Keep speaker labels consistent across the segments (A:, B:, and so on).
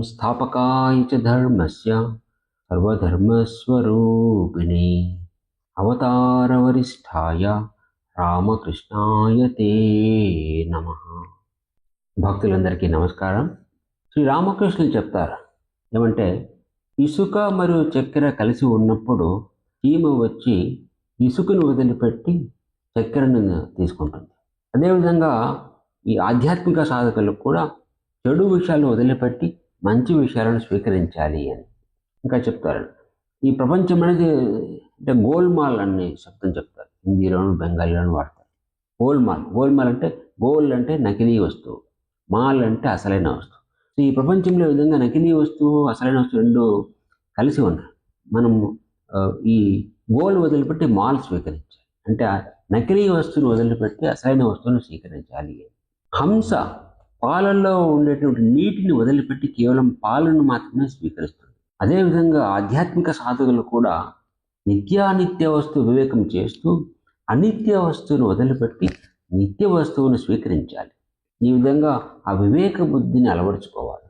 A: సంస్థాపకాయ చ ధర్మస్య సర్వధర్మస్వరూపిణే అవతారవరిష్ఠాయ రామకృష్ణాయ తే నమః. భక్తులందరికీ నమస్కారం. శ్రీ రామకృష్ణులు చెప్తారు ఏమంటే, ఇసుక మరియు చక్కెర కలిసి ఉన్నప్పుడు చీమ వచ్చి ఇసుకను వదిలిపెట్టి చక్కెరను తీసుకుంటుంది. అదేవిధంగా ఈ ఆధ్యాత్మిక సాధకులకు కూడా చెడు విషయాలు వదిలిపెట్టి మంచి విషయాలను స్వీకరించాలి అని ఇంకా చెప్తారు. ఈ ప్రపంచం అనేది అంటే గోల్మాల్ అనే శబ్దం చెప్తారు. హిందీలోను బెంగాలీలోను వాడతారు. గోల్మాల్ అంటే గోల్ అంటే నకిలీ వస్తువు, మాల్ అంటే అసలైన వస్తువు. సో ఈ ప్రపంచంలో ఈ విధంగా నకిలీ వస్తువు అసలైన వస్తువు రెండు కలిసి ఉన్నాయి. మనం ఈ గోల్ వదిలిపెట్టి మాల్ స్వీకరించాలి, అంటే నకిలీ వస్తువును వదిలిపెట్టి అసలైన వస్తువును స్వీకరించాలి. హంస పాలల్లో ఉండేటువంటి నీటిని వదిలిపెట్టి కేవలం పాలను మాత్రమే స్వీకరిస్తుంది. అదేవిధంగా ఆధ్యాత్మిక సాధకులు కూడా నిత్యానిత్య వస్తువు వివేకం చేస్తూ అనిత్య వస్తువును వదిలిపెట్టి నిత్య వస్తువును స్వీకరించాలి. ఈ విధంగా ఆ వివేక బుద్ధిని అలవరుచుకోవాలి.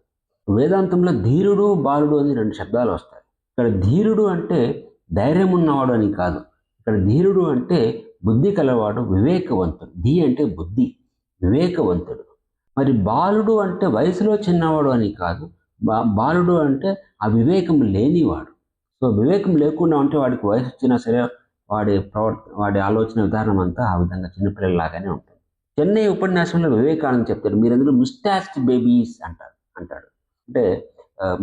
A: వేదాంతంలో ధీరుడు బాలుడు అని రెండు శబ్దాలు వస్తాయి. ఇక్కడ ధీరుడు అంటే ధైర్యం ఉన్నవాడు అని కాదు. ఇక్కడ ధీరుడు అంటే బుద్ధి కలవాడు, వివేకవంతుడు. ధీ అంటే బుద్ధి, వివేకవంతుడు. మరి బాలుడు అంటే వయసులో చిన్నవాడు అని కాదు. బాలుడు అంటే ఆ వివేకం లేనివాడు. సో వివేకం లేకుండా ఉంటే వాడికి వయసు వచ్చినా సరే వాడి ఆలోచన విధానం అంతా ఆ విధంగా చిన్నపిల్లలాగానే ఉంటుంది. చెన్నై ఉపన్యాసంలో వివేకానంద చెప్తాడు, మీరందరూ ముస్టాచ్డ్ బేబీస్ అంటాడు. అంటే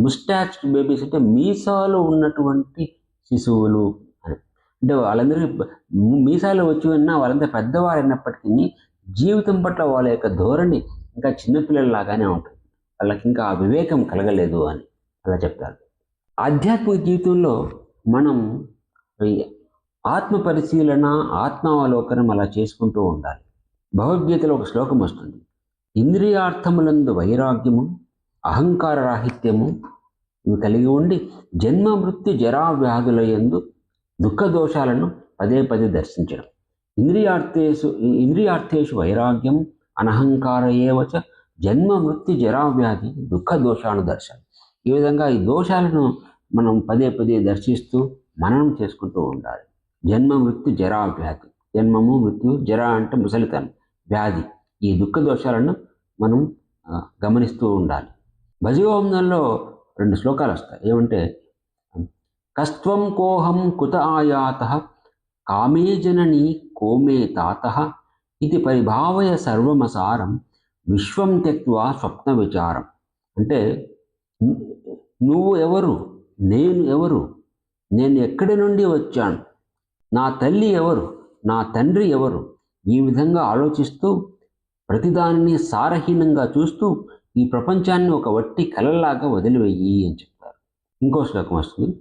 A: ముస్టాచ్డ్ బేబీస్ అంటే మీసాలు ఉన్నటువంటి శిశువులు అని. అంటే వాళ్ళందరూ మీసాలు వచ్చి ఉన్నా వాళ్ళంతా పెద్దవారు అయినప్పటికీ జీవితం పట్ల వాళ్ళ యొక్క ధోరణి ఇంకా చిన్నపిల్లలలాగానే ఉంటుంది. వాళ్ళకి ఇంకా ఆ వివేకం కలగలేదు అని అలా చెప్తారు. ఆధ్యాత్మిక జీవితంలో మనం ఆత్మ పరిశీలన, ఆత్మావలోకనం అలా చేసుకుంటూ ఉండాలి. భగవద్గీతలో ఒక శ్లోకం వస్తుంది, ఇంద్రియార్థములందు వైరాగ్యము అహంకార రాహిత్యము ఇవి కలిగి ఉండి జన్మ మృత్యు జరా వ్యాధుల యందు దుఃఖ దోషాలను పదే పదే దర్శించడం. ఇంద్రియార్థేషు వైరాగ్యం అనహంకార ఏవచ జన్మ మృత్యు జరా వ్యాధి దుఃఖ దోషాలను దర్శనం. ఈ విధంగా ఈ దోషాలను మనం పదే పదే దర్శిస్తూ మననం చేసుకుంటూ ఉండాలి. జన్మ మృత్యు జరా వ్యాధి, జన్మము మృత్యు, జర అంటే ముసలితనం, వ్యాధి, ఈ దుఃఖ దోషాలను మనం గమనిస్తూ ఉండాలి. భజగోవిందంలో రెండు శ్లోకాలు వస్తాయి. ఏమంటే, కస్త్వం కోహం కుత ఆయాత కామే జనని కోమే తాత ఇది పరిభావయ సర్వమసారం విశ్వం త్యక్త్వా స్వప్న విచారం. అంటే నువ్వు ఎవరు, నేను ఎవరు, నేను ఎక్కడి నుండి వచ్చాను, నా తల్లి ఎవరు, నా తండ్రి ఎవరు, ఈ విధంగా ఆలోచిస్తూ ప్రతిదానిని సారహీనంగా చూస్తూ ఈ ప్రపంచాన్ని ఒక వట్టి కలలాగా వదిలివేయి అని చెప్తారు. ఇంకో శ్లోకం వస్తుంది,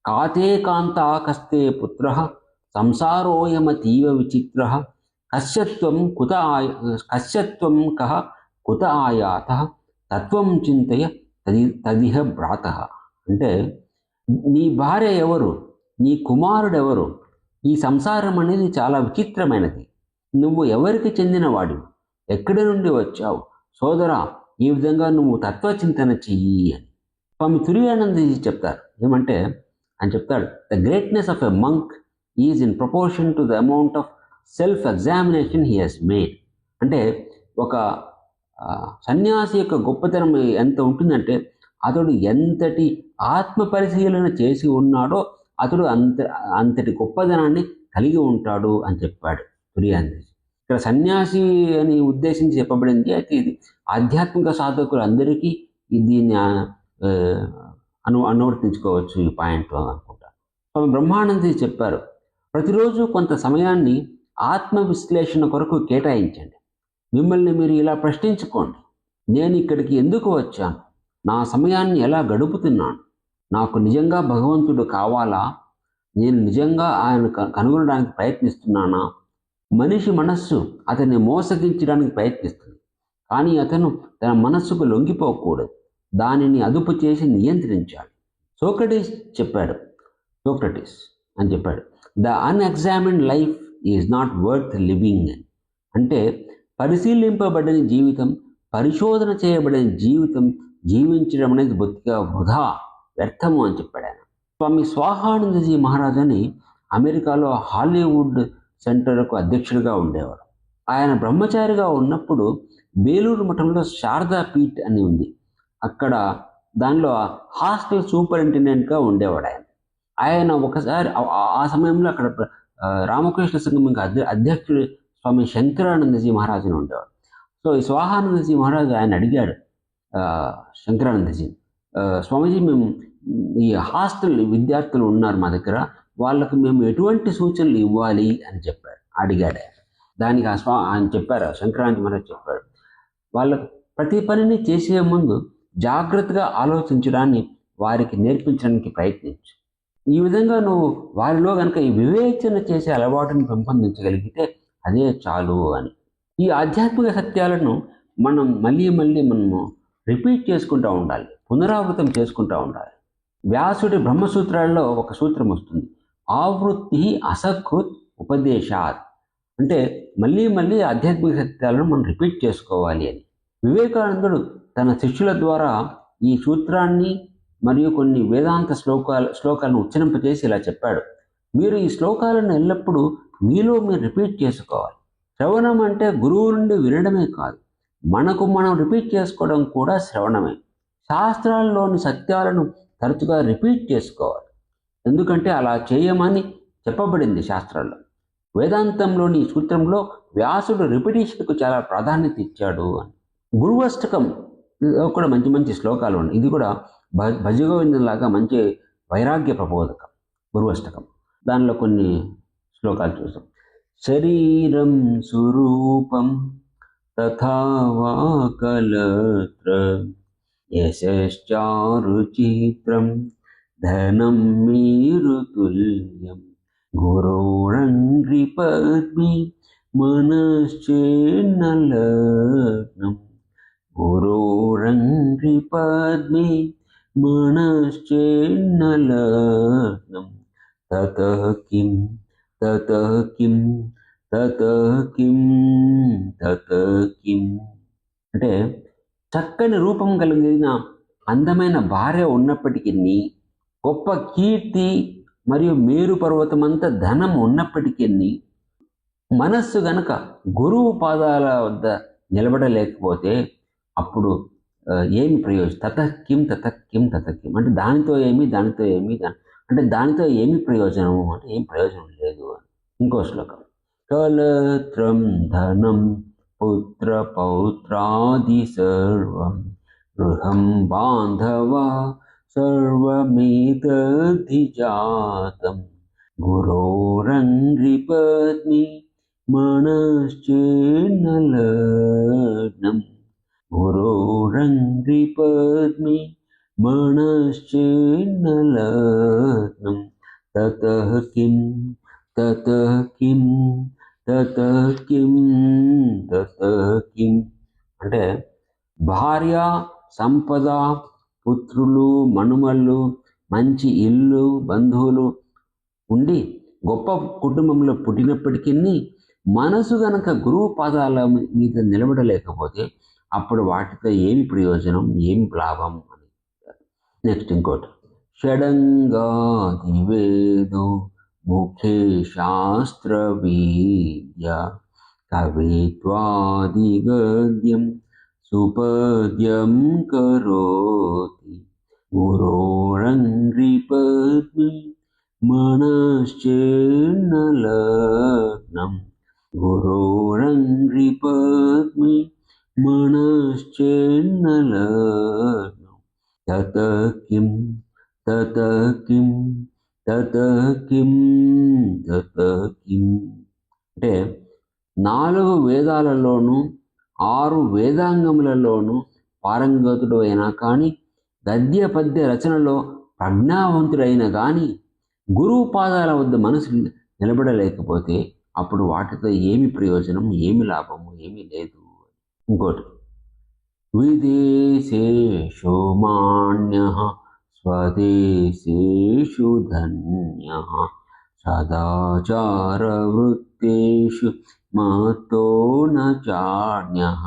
A: కాతే కాంతా కస్తే పుత్ర సంసారోయమతీవ విచిత్ర కశ్యత్వం కహ కుత ఆయాత తత్వం చింతయ తదిహ భ్రాత. అంటే నీ భార్య ఎవరు, నీ కుమారుడెవరు, ఈ సంసారం అనేది చాలా విచిత్రమైనది, నువ్వు ఎవరికి చెందినవాడివి, ఎక్కడి నుండి వచ్చావు సోదరా, ఈ విధంగా నువ్వు తత్వచింతన చెయ్యి అని స్వామి తురియానందజీ చెప్తారు. ఏమంటే ఆయన చెప్తాడు, the greatness of a monk is in proportion to the amount of self examination he has made. అంటే ఒక సన్యాసి యొక్క గొప్పతనం ఎంత ఉంటుందంటే అతడు ఎంతటి ఆత్మ పరిశీలన చేసి ఉన్నాడో అతడు అంతటి గొప్పదనాన్ని కలిగి ఉంటాడు అని చెప్పాడు తురియానందజీ. ఇక్కడ సన్యాసి అని ఉద్దేశించి చెప్పబడింది. అయితే ఇది ఆధ్యాత్మిక సాధకులు అందరికీ దీన్ని అనువర్తించుకోవచ్చు ఈ పాయింట్ అనుకుంటా. స్వామి బ్రహ్మానందజీ చెప్పారు, ప్రతిరోజు కొంత సమయాన్ని ఆత్మ విశ్లేషణ కొరకు కేటాయించండి. మిమ్మల్ని మీరు ఇలా ప్రశ్నించుకోండి, నేను ఇక్కడికి ఎందుకు వచ్చాను, నా సమయాన్ని ఎలా గడుపుతున్నాను, నాకు నిజంగా భగవంతుడు కావాలా, నేను నిజంగా ఆయన కనుగొనడానికి ప్రయత్నిస్తున్నానా. మనిషి మనస్సు అతన్ని మోసగించడానికి ప్రయత్నిస్తుంది, కానీ అతను తన మనస్సుకు లొంగిపోకూడదు, దానిని అదుపు చేసి నియంత్రించాలి. సోక్రటీస్ అని చెప్పాడు, the unexamined life is not worth living అని. అంటే పరిశీలింపబడిన జీవితం, పరిశోధన చేయబడిన జీవితం జీవించడం అనేది బొత్తిగా వృధా, వ్యర్థము అని చెప్పాడు ఆయన. స్వామి స్వాహానందజీ మహారాజ్ అని అమెరికాలో హాలీవుడ్ సెంటర్కు అధ్యక్షుడిగా ఉండేవారు. ఆయన బ్రహ్మచారిగా ఉన్నప్పుడు బేలూరు మఠంలో శారదా పీఠ్ అని ఉంది. అక్కడ దానిలో హాస్టల్ సూపరింటెండెంట్గా ఉండేవాడు ఆయన. ఆయన ఒకసారి ఆ సమయంలో అక్కడ రామకృష్ణ సంఘం అధ్యక్షుడు స్వామి శంకరానందజీ మహారాజ్ అని ఉండేవాడు. సో ఈ స్వాహానందజీ మహారాజు ఆయన అడిగాడు శంకరానందజీ, స్వామీజీ, మేము ఈ హాస్టల్ విద్యార్థులు ఉన్నారు మా దగ్గర, వాళ్ళకు మేము ఎటువంటి సూచనలు ఇవ్వాలి అని అడిగాడు ఆయన. దానికి ఆయన చెప్పారు, శంకరానంద మహారాజ్ చెప్పాడు, వాళ్ళకు ప్రతి పనిని చేసే ముందు జాగ్రత్తగా ఆలోచించడాన్ని వారికి నేర్పించడానికి ప్రయత్నించు. ఈ విధంగా నువ్వు వారిలో కనుక ఈ వివేచన చేసే అలవాటుని పెంపొందించగలిగితే అదే చాలు అని. ఈ ఆధ్యాత్మిక సత్యాలను మనం మళ్ళీ మనము రిపీట్ చేసుకుంటూ ఉండాలి, పునరావృతం చేసుకుంటూ ఉండాలి. వ్యాసుడి బ్రహ్మసూత్రాల్లో ఒక సూత్రం వస్తుంది, ఆవృత్తి అసకృత్ ఉపదేశాత్. అంటే మళ్ళీ ఆధ్యాత్మిక సత్యాలను మనం రిపీట్ చేసుకోవాలి అని. వివేకానందుడు తన శిష్యుల ద్వారా ఈ సూత్రాన్ని మరియు కొన్ని వేదాంత శ్లోకాలను ఉచ్చరింపజేసి ఇలా చెప్పాడు, మీరు ఈ శ్లోకాలను ఎల్లప్పుడూ మీలో మీరు రిపీట్ చేసుకోవాలి. శ్రవణం అంటే గురువు నుండి వినడమే కాదు, మనకు మనం రిపీట్ చేసుకోవడం కూడా శ్రవణమే. శాస్త్రాల్లోని సత్యాలను తరచుగా రిపీట్ చేసుకోవాలి, ఎందుకంటే అలా చేయమని చెప్పబడింది శాస్త్రాల్లో. వేదాంతంలోని సూత్రంలో వ్యాసుడు రిపిటేషన్కు చాలా ప్రాధాన్యత ఇచ్చాడు అని. గురువష్టకం కూడా మంచి శ్లోకాలు ఉన్నాయి. ఇది కూడా భజగోవిందంలాగా మంచి వైరాగ్య ప్రబోధకం గురువష్టకం. దానిలో కొన్ని శ్లోకాలు చూసాం. శరీరం స్వరూపం తథా వా కలత్ర యశశ్చారుచిత్రం ధనం మీరుతుల్యం గురోరంగ్రిపద్మి మనశ్చేన్నలగ్నం గురోరంగ్రిపద్మి మనశ్చేన్నలగ్నం తతః కిం తతః కిం తతః కిం తతః కిం. అంటే చక్కని రూపం కలిగిన అందమైన భార్య ఉన్నప్పటికీ, గొప్ప కీర్తి మరియు మేరు పర్వతమంతా ధనం ఉన్నప్పటికీ, మనస్సు గనక గురువు పాదాల వద్ద నిలబడలేకపోతే అప్పుడు ఏమి ప్రయోజనం? తతః కిం తతః కిం తతః కిం అంటే దానితో ఏమి అంటే దానితో ఏమి ప్రయోజనము అంటే ఏం ప్రయోజనం లేదు అని. ఇంకో శ్లోకం, కలత్రం ధనం పుత్ర పౌత్రాది సర్వం గృహం బాంధవా సర్వమేతద్ధిజాతం గురోరంగ్రిపద్మి మనశ్చేన్నలగ్నం గురోరంగ్రిపద్మి మనశ్చేన్నలగ్నం తతః కిం తతః కిం తతః కిం తతః కిం. అంటే భార్య, సంపద, పుత్రులు, మనుమళ్ళు, మంచి ఇల్లు, బంధువులు ఉండి గొప్ప కుటుంబంలో పుట్టినప్పటికీ మనసు గనక గురువు పాదాల మీద నిలబడలేకపోతే అప్పుడు వాటితో ఏమి ప్రయోజనం, ఏమి లాభం అని. నెక్స్ట్ ఇంకోటి, షడంగాది వేదో ముఖే శాస్త్ర విద్య కవిత్వాది గద్యం సుపద్యం కరోతి గురోరంగ్రిపద్మి మనశ్చేన్నలగ్నం గురోరంగ్రిపద్మి మనశ్చేన్నలగ్నం తతః కిం తతః కిం తతః కిం తతః కిం. అంటే 4 వేదాలలోనూ 6 వేదాంగములలోనూ పారంగతుడు అయినా కానీ, గద్య పద్య రచనలో ప్రజ్ఞావంతుడైన కానీ గురువు పాదాల వద్ద మనసు నిలబడలేకపోతే అప్పుడు వాటితో ఏమి ప్రయోజనం, ఏమి లాభము, ఏమీ లేదు. ఇంకోటి, విదేశేషు మాన్యః స్వదేశేషు ధన్యః సదాచారవృత్తేషు మతో న చాన్యః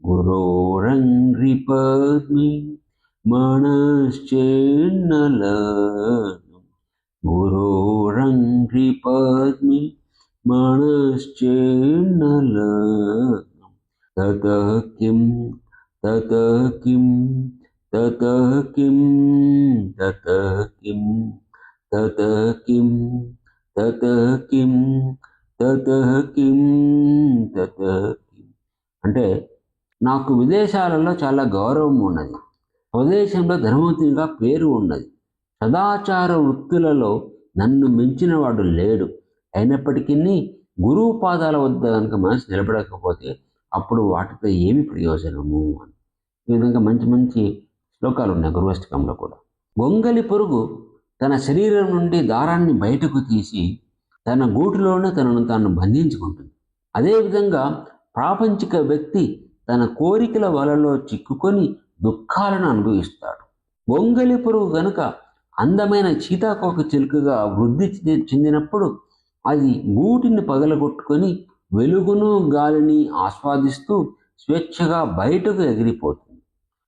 A: గురోరంగ్రిపద్మి మనశ్చేన్నలగ్నం గురోరంఘ్రిపద్మి మనశ్చేన్నలగ్నం తతః కిం తతః కిం తతః కిం తతః కిం తతః కిం తతః కిం తతః కిం తతః కిం అంటే నాకు విదేశాలలో చాలా గౌరవం ఉన్నది, స్వదేశంలో ధర్మవంతునిగా పేరు ఉన్నది, సదాచార వృత్తులలో నన్ను మించిన వాడు లేడు, అయినప్పటికీ గురువు పాదాల వద్ద కనుక మనసు నిలబడకపోతే అప్పుడు వాటితో ఏమి ప్రయోజనము అని. ఈ విధంగా మంచి మంచి శ్లోకాలు ఉన్నాయి గురువష్టకంలో కూడా. గొంగలి పురుగు తన శరీరం నుండి దారాన్ని బయటకు తీసి తన గూటిలోనే తనను తాను బంధించుకుంటుంది. అదేవిధంగా ప్రాపంచిక వ్యక్తి తన కోరికల వలలో చిక్కుకొని దుఃఖాలను అనుభవిస్తాడు. గొంగలి పురుగు గనుక అందమైన సీతాకోక చిలుకగా వృద్ధి చెందినప్పుడు అది గూటిని పగలగొట్టుకొని వెలుగును గాలిని ఆస్వాదిస్తూ స్వేచ్ఛగా బయటకు ఎగిరిపోతుంది.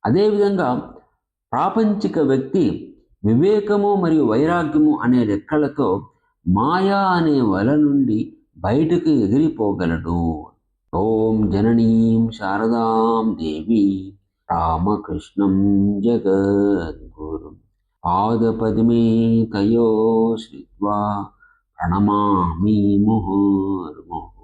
A: అదేవిధంగా ప్రాపంచిక వ్యక్తి వివేకము మరియు వైరాగ్యము అనే రెక్కలతో మాయా అనే వల నుండి బయటకు ఎగిరిపోగలడు. ఓం జననీం శారదాం దేవి రామకృష్ణం జగద్గురుం పాదపద్మే తయో శ్రిత్వా ప్రణమామి ముహుర్ముహుః.